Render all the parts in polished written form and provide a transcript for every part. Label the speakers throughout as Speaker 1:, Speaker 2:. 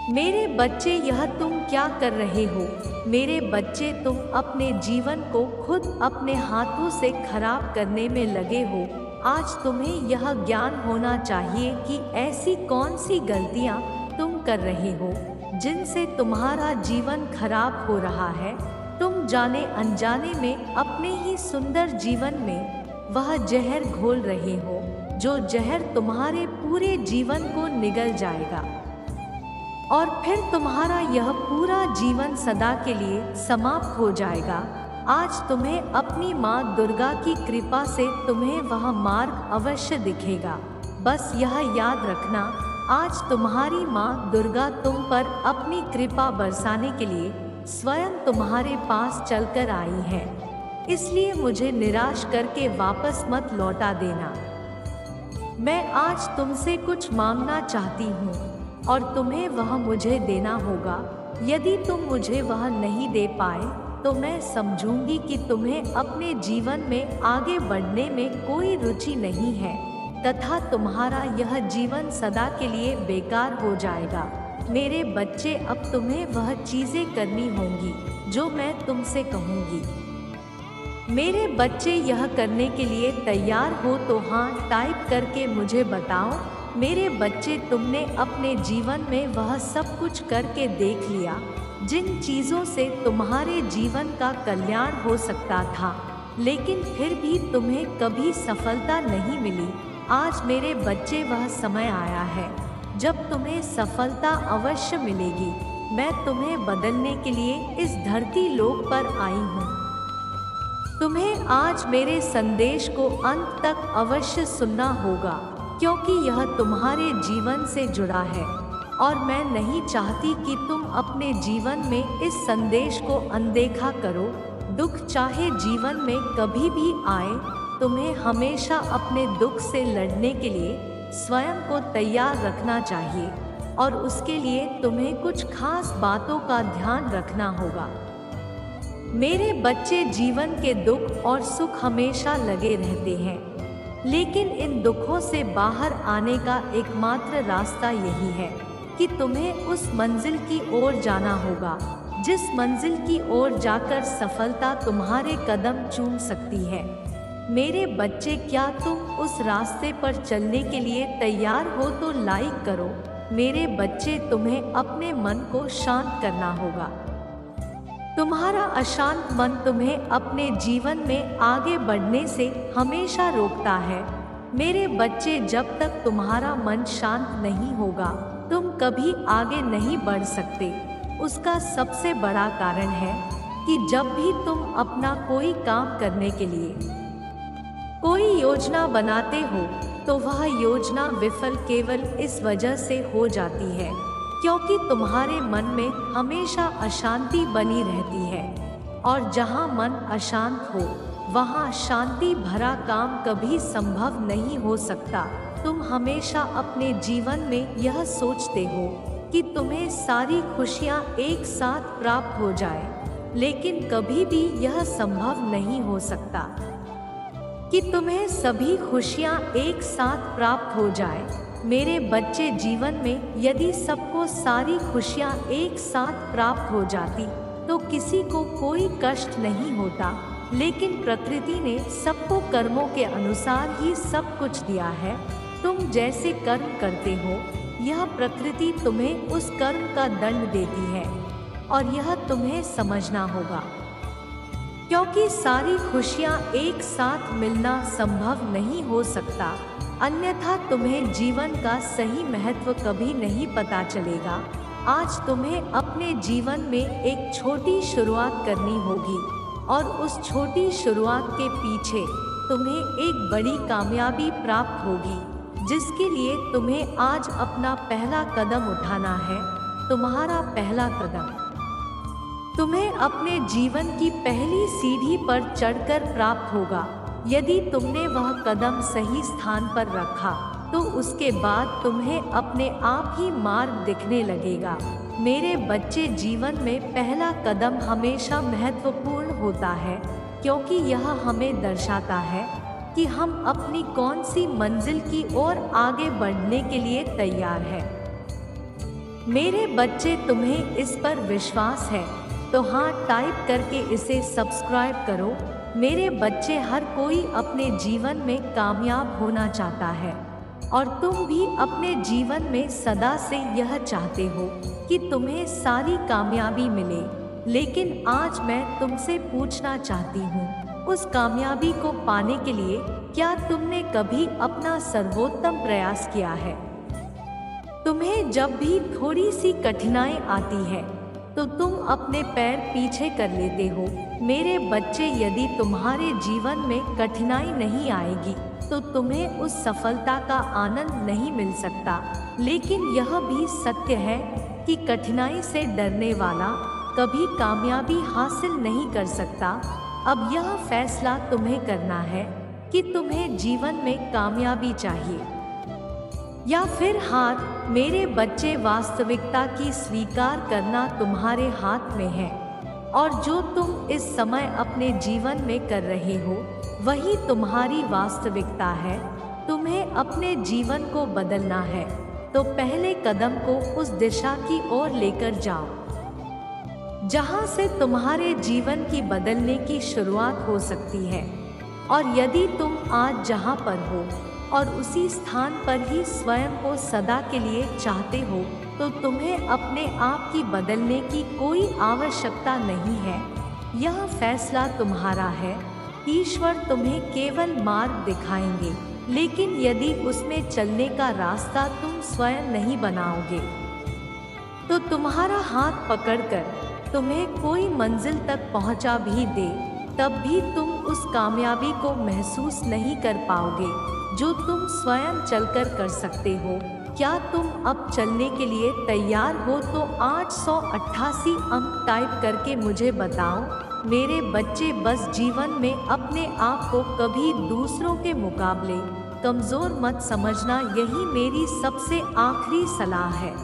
Speaker 1: मेरे बच्चे, यह तुम क्या कर रहे हो? मेरे बच्चे, तुम अपने जीवन को खुद अपने हाथों से खराब करने में लगे हो। आज तुम्हें यह ज्ञान होना चाहिए कि ऐसी कौन सी गलतियां तुम कर रहे हो जिनसे तुम्हारा जीवन खराब हो रहा है। तुम जाने अनजाने में अपने ही सुंदर जीवन में वह जहर घोल रहे हो, जो जहर तुम्हारे पूरे जीवन को निगल जाएगा और फिर तुम्हारा यह पूरा जीवन सदा के लिए समाप्त हो जाएगा। आज तुम्हें अपनी माँ दुर्गा की कृपा से तुम्हें वह मार्ग अवश्य दिखेगा। बस यह याद रखना, आज तुम्हारी माँ दुर्गा तुम पर अपनी कृपा बरसाने के लिए स्वयं तुम्हारे पास चलकर आई है। इसलिए मुझे निराश करके वापस मत लौटा देना। मैं आज तुमसे कुछ मांगना चाहती हूँ और तुम्हें वह मुझे देना होगा। यदि तुम मुझे वह नहीं दे पाए तो मैं समझूंगी कि तुम्हें अपने जीवन में आगे बढ़ने में कोई रुचि नहीं है तथा तुम्हारा यह जीवन सदा के लिए बेकार हो जाएगा। मेरे बच्चे, अब तुम्हें वह चीज़ें करनी होंगी जो मैं तुमसे कहूँगी। मेरे बच्चे, यह करने के लिए तैयार हो तो हाँ टाइप करके मुझे बताओ। मेरे बच्चे, तुमने अपने जीवन में वह सब कुछ करके देख लिया जिन चीज़ों से तुम्हारे जीवन का कल्याण हो सकता था, लेकिन फिर भी तुम्हें कभी सफलता नहीं मिली। आज मेरे बच्चे, वह समय आया है जब तुम्हें सफलता अवश्य मिलेगी। मैं तुम्हें बदलने के लिए इस धरती लोक पर आई हूँ। तुम्हें आज मेरे संदेश को अंत तक अवश्य सुनना होगा, क्योंकि यह तुम्हारे जीवन से जुड़ा है और मैं नहीं चाहती कि तुम अपने जीवन में इस संदेश को अनदेखा करो। दुख चाहे जीवन में कभी भी आए, तुम्हें हमेशा अपने दुख से लड़ने के लिए स्वयं को तैयार रखना चाहिए और उसके लिए तुम्हें कुछ खास बातों का ध्यान रखना होगा। मेरे बच्चे, जीवन के दुख और सुख हमेशा लगे रहते हैं, लेकिन इन दुखों से बाहर आने का एकमात्र रास्ता यही है कि तुम्हें उस मंजिल की ओर जाना होगा जिस मंजिल की ओर जाकर सफलता तुम्हारे कदम चूम सकती है। मेरे बच्चे, क्या तुम उस रास्ते पर चलने के लिए तैयार हो तो लाइक करो। मेरे बच्चे, तुम्हें अपने मन को शांत करना होगा। तुम्हारा अशांत मन तुम्हें अपने जीवन में आगे बढ़ने से हमेशा रोकता है। मेरे बच्चे, जब तक तुम्हारा मन शांत नहीं होगा तुम कभी आगे नहीं बढ़ सकते। उसका सबसे बड़ा कारण है कि जब भी तुम अपना कोई काम करने के लिए कोई योजना बनाते हो तो वह योजना विफल केवल इस वजह से हो जाती है क्योंकि तुम्हारे मन में हमेशा अशांति बनी रहती है, और जहाँ मन अशांत हो वहाँ शांति भरा काम कभी संभव नहीं हो सकता। तुम हमेशा अपने जीवन में यह सोचते हो कि तुम्हें सारी खुशियाँ एक साथ प्राप्त हो जाए, लेकिन कभी भी यह संभव नहीं हो सकता कि तुम्हें सभी खुशियाँ एक साथ प्राप्त हो जाए। मेरे बच्चे, जीवन में यदि सबको सारी खुशियाँ एक साथ प्राप्त हो जाती तो किसी को कोई कष्ट नहीं होता, लेकिन प्रकृति ने सबको कर्मों के अनुसार ही सब कुछ दिया है। तुम जैसे कर्म करते हो यह प्रकृति तुम्हें उस कर्म का दंड देती है और यह तुम्हें समझना होगा, क्योंकि सारी खुशियाँ एक साथ मिलना संभव नहीं हो सकता, अन्यथा तुम्हें जीवन का सही महत्व कभी नहीं पता चलेगा। आज तुम्हें अपने जीवन में एक छोटी शुरुआत करनी होगी और उस छोटी शुरुआत के पीछे तुम्हें एक बड़ी कामयाबी प्राप्त होगी, जिसके लिए तुम्हें आज अपना पहला कदम उठाना है। तुम्हारा पहला कदम तुम्हें अपने जीवन की पहली सीढ़ी पर चढ़कर प्राप्त होगा। यदि तुमने वह कदम सही स्थान पर रखा तो उसके बाद तुम्हें अपने आप ही मार्ग दिखने लगेगा। मेरे बच्चे, जीवन में पहला कदम हमेशा महत्वपूर्ण होता है, क्योंकि यह हमें दर्शाता है कि हम अपनी कौन सी मंजिल की ओर आगे बढ़ने के लिए तैयार हैं। मेरे बच्चे, तुम्हें इस पर विश्वास है तो हाँ टाइप करके इसे सब्सक्राइब करो। मेरे बच्चे, हर कोई अपने जीवन में कामयाब होना चाहता है और तुम भी अपने जीवन में सदा से यह चाहते हो कि तुम्हें सारी कामयाबी मिले। लेकिन आज मैं तुमसे पूछना चाहती हूँ, उस कामयाबी को पाने के लिए क्या तुमने कभी अपना सर्वोत्तम प्रयास किया है? तुम्हें जब भी थोड़ी सी कठिनाई आती है तो तुम अपने पैर पीछे कर लेते हो। मेरे बच्चे, यदि तुम्हारे जीवन में कठिनाई नहीं आएगी तो तुम्हें उस सफलता का आनंद नहीं मिल सकता। लेकिन यह भी सत्य है कि कठिनाई से डरने वाला कभी कामयाबी हासिल नहीं कर सकता। अब यह फैसला तुम्हें करना है कि तुम्हें जीवन में कामयाबी चाहिए या फिर हार। मेरे बच्चे, वास्तविकता की स्वीकार करना तुम्हारे हाथ में है और जो तुम इस समय अपने जीवन में कर रहे हो वही तुम्हारी वास्तविकता है। तुम्हें अपने जीवन को बदलना है तो पहले कदम को उस दिशा की ओर लेकर जाओ जहां से तुम्हारे जीवन की बदलने की शुरुआत हो सकती है। और यदि तुम आज जहां पर हो और उसी स्थान पर ही स्वयं को सदा के लिए चाहते हो तो तुम्हें अपने आप की बदलने की कोई आवश्यकता नहीं है। यह फैसला तुम्हारा है। ईश्वर तुम्हें केवल मार्ग दिखाएंगे, लेकिन यदि उसमें चलने का रास्ता तुम स्वयं नहीं बनाओगे तो तुम्हारा हाथ पकड़कर तुम्हें कोई मंजिल तक पहुंचा भी दे तब भी तुम उस कामयाबी को महसूस नहीं कर पाओगे जो तुम स्वयं चलकर कर सकते हो। क्या तुम अब चलने के लिए तैयार हो? तो 888 अंक टाइप करके मुझे बताओ। मेरे बच्चे, बस जीवन में अपने आप को कभी दूसरों के मुकाबले कमज़ोर मत समझना, यही मेरी सबसे आखिरी सलाह है।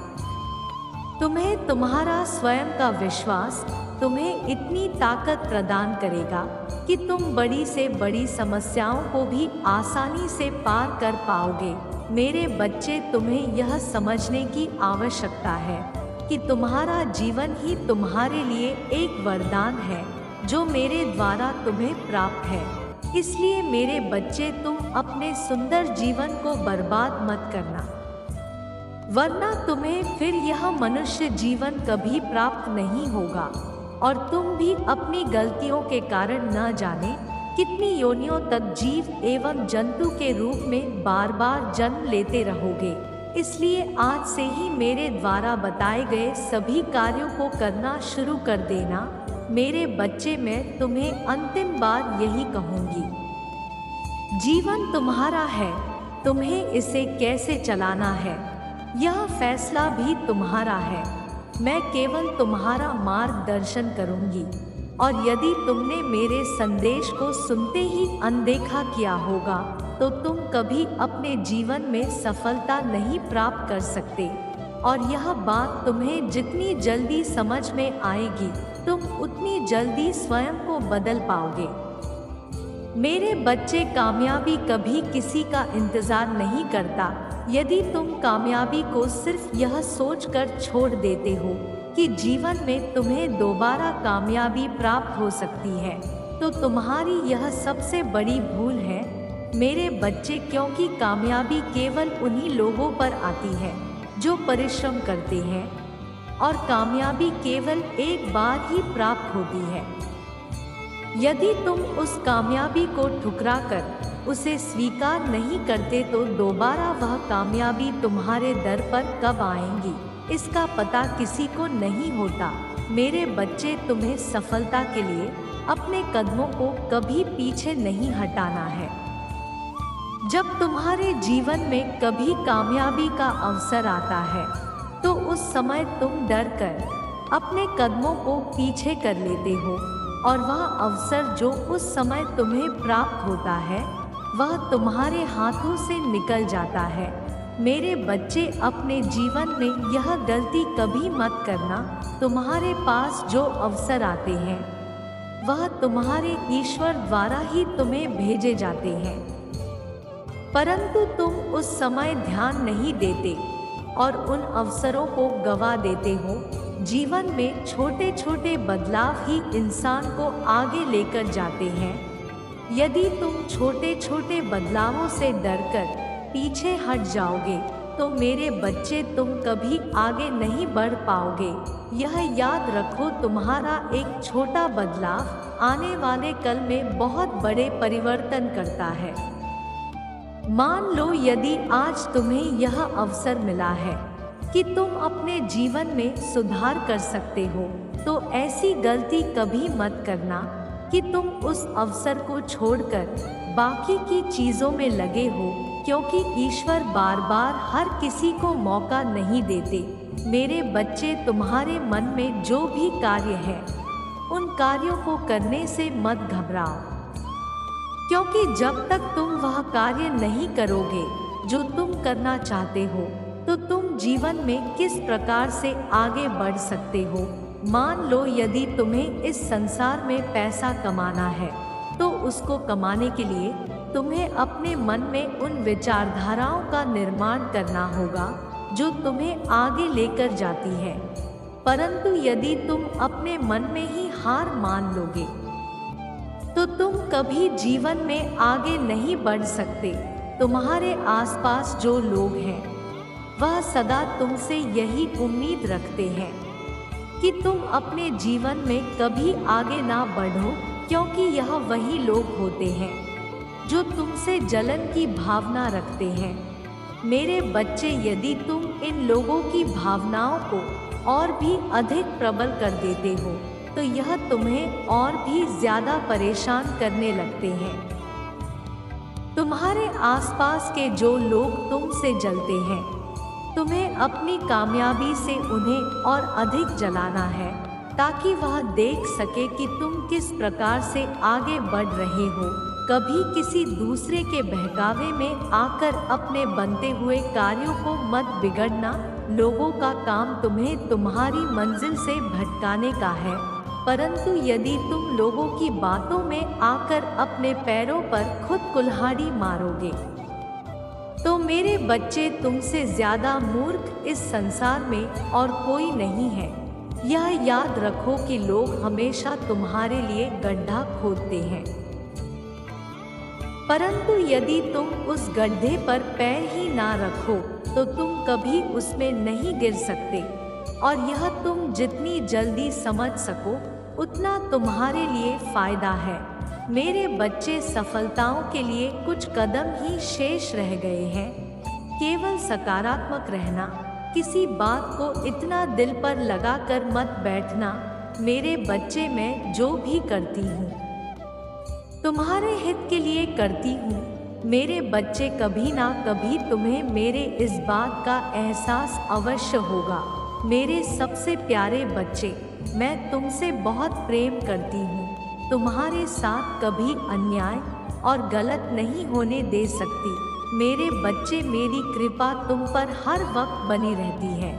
Speaker 1: तुम्हें तुम्हारा स्वयं का विश्वास तुम्हें इतनी ताकत प्रदान करेगा कि तुम बड़ी से बड़ी समस्याओं को भी आसानी से पार कर पाओगे। मेरे बच्चे, तुम्हें यह समझने की आवश्यकता है कि तुम्हारा जीवन ही तुम्हारे लिए एक वरदान है जो मेरे द्वारा तुम्हें प्राप्त है। इसलिए मेरे बच्चे, तुम अपने सुंदर जीवन को बर्बाद मत करना, वरना तुम्हें फिर यह मनुष्य जीवन कभी प्राप्त नहीं होगा और तुम भी अपनी गलतियों के कारण न जाने कितनी योनियों तक जीव एवं जंतु के रूप में बार बार जन्म लेते रहोगे। इसलिए आज से ही मेरे द्वारा बताए गए सभी कार्यों को करना शुरू कर देना। मेरे बच्चे, मैं तुम्हें अंतिम बार यही कहूँगी, जीवन तुम्हारा है, तुम्हें इसे कैसे चलाना है यह फैसला भी तुम्हारा है। मैं केवल तुम्हारा मार्गदर्शन करूंगी और यदि तुमने मेरे संदेश को सुनते ही अनदेखा किया होगा तो तुम कभी अपने जीवन में सफलता नहीं प्राप्त कर सकते। और यह बात तुम्हें जितनी जल्दी समझ में आएगी तुम उतनी जल्दी स्वयं को बदल पाओगे। मेरे बच्चे, कामयाबी कभी किसी का इंतजार नहीं करता। यदि तुम कामयाबी को सिर्फ यह सोचकर छोड़ देते हो कि जीवन में तुम्हें दोबारा कामयाबी प्राप्त हो सकती है तो तुम्हारी यह सबसे बड़ी भूल है। मेरे बच्चे, क्योंकि कामयाबी केवल उन्हीं लोगों पर आती है जो परिश्रम करते हैं और कामयाबी केवल एक बार ही प्राप्त होती है। यदि तुम उस कामयाबी को ठुकराकर उसे स्वीकार नहीं करते तो दोबारा वह कामयाबी तुम्हारे दर पर कब आएंगी इसका पता किसी को नहीं होता। मेरे बच्चे, तुम्हें सफलता के लिए अपने कदमों को कभी पीछे नहीं हटाना है। जब तुम्हारे जीवन में कभी कामयाबी का अवसर आता है तो उस समय तुम डरकर अपने कदमों को पीछे कर लेते हो और वह अवसर जो उस समय तुम्हें प्राप्त होता है वह तुम्हारे हाथों से निकल जाता है। मेरे बच्चे, अपने जीवन में यह गलती कभी मत करना। तुम्हारे पास जो अवसर आते हैं वह तुम्हारे ईश्वर द्वारा ही तुम्हें भेजे जाते हैं, परंतु तुम उस समय ध्यान नहीं देते और उन अवसरों को गवा देते हो। जीवन में छोटे छोटे बदलाव ही इंसान को आगे लेकर जाते हैं। यदि तुम छोटे छोटे बदलावों से डरकर पीछे हट जाओगे तो मेरे बच्चे तुम कभी आगे नहीं बढ़ पाओगे। यह याद रखो, तुम्हारा एक छोटा बदलाव आने वाले कल में बहुत बड़े परिवर्तन करता है। मान लो यदि आज तुम्हें यह अवसर मिला है कि तुम अपने जीवन में सुधार कर सकते हो, तो ऐसी गलती कभी मत करना कि तुम उस अवसर को छोड़कर बाकी की चीजों में लगे हो, क्योंकि ईश्वर बार बार हर किसी को मौका नहीं देते। मेरे बच्चे, तुम्हारे मन में जो भी कार्य है उन कार्यों को करने से मत घबराओ, क्योंकि जब तक तुम वह कार्य नहीं करोगे जो तुम करना चाहते हो तो तुम जीवन में किस प्रकार से आगे बढ़ सकते हो। मान लो यदि तुम्हें इस संसार में पैसा कमाना है तो उसको कमाने के लिए तुम्हें अपने मन में उन विचारधाराओं का निर्माण करना होगा जो तुम्हें आगे लेकर जाती है। परंतु यदि तुम अपने मन में ही हार मान लोगे तो तुम कभी जीवन में आगे नहीं बढ़ सकते। तुम्हारे आसपास जो लोग हैं वह सदा तुमसे यही उम्मीद रखते हैं कि तुम अपने जीवन में कभी आगे ना बढ़ो, क्योंकि यह वही लोग होते हैं जो तुमसे जलन की भावना रखते हैं। मेरे बच्चे, यदि तुम इन लोगों की भावनाओं को और भी अधिक प्रबल कर देते हो तो यह तुम्हें और भी ज्यादा परेशान करने लगते हैं। तुम्हारे आसपास के जो लोग तुमसे जलते हैं, तुम्हें अपनी कामयाबी से उन्हें और अधिक जलाना है, ताकि वह देख सके कि तुम किस प्रकार से आगे बढ़ रहे हो। कभी किसी दूसरे के बहकावे में आकर अपने बनते हुए कार्यों को मत बिगड़ना। लोगों का काम तुम्हें तुम्हारी मंजिल से भटकाने का है, परंतु यदि तुम लोगों की बातों में आकर अपने पैरों पर खुद कुल्हाड़ी मारोगे तो मेरे बच्चे, तुमसे ज्यादा मूर्ख इस संसार में और कोई नहीं है। यह याद रखो कि लोग हमेशा तुम्हारे लिए गड्ढा खोदते हैं, परंतु यदि तुम उस गड्ढे पर पैर ही ना रखो तो तुम कभी उसमें नहीं गिर सकते। और यह तुम जितनी जल्दी समझ सको उतना तुम्हारे लिए फायदा है। मेरे बच्चे, सफलताओं के लिए कुछ कदम ही शेष रह गए हैं। केवल सकारात्मक रहना, किसी बात को इतना दिल पर लगाकर मत बैठना। मेरे बच्चे, मैं जो भी करती हूँ तुम्हारे हित के लिए करती हूँ। मेरे बच्चे, कभी ना कभी तुम्हें मेरे इस बात का एहसास अवश्य होगा। मेरे सबसे प्यारे बच्चे, मैं तुमसे बहुत प्रेम करती हूँ। तुम्हारे साथ कभी अन्याय और गलत नहीं होने दे सकती। मेरे बच्चे, मेरी कृपा तुम पर हर वक्त बनी रहती है।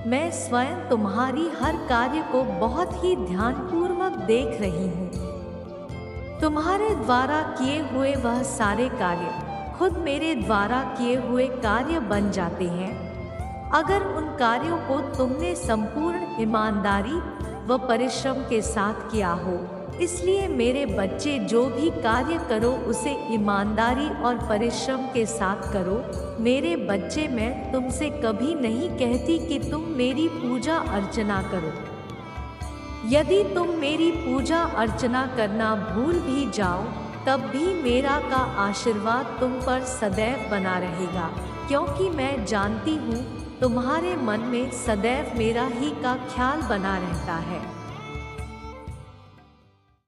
Speaker 1: मैं स्वयं तुम्हारी हर कार्य को बहुत ही ध्यानपूर्वक देख रही हूँ। तुम्हारे द्वारा किए हुए वह सारे कार्य खुद मेरे द्वारा किए हुए कार्य बन जाते हैं, अगर उन कार्यों को तुमने संपूर्ण ईमानदारी व परिश्रम के साथ किया हो। इसलिए मेरे बच्चे, जो भी कार्य करो उसे ईमानदारी और परिश्रम के साथ करो। मेरे बच्चे, मैं तुमसे कभी नहीं कहती कि तुम मेरी पूजा अर्चना करो। यदि तुम मेरी पूजा अर्चना करना भूल भी जाओ तब भी मेरा का आशीर्वाद तुम पर सदैव बना रहेगा, क्योंकि मैं जानती हूँ तुम्हारे मन में सदैव मेरा ही का ख्याल बना रहता है।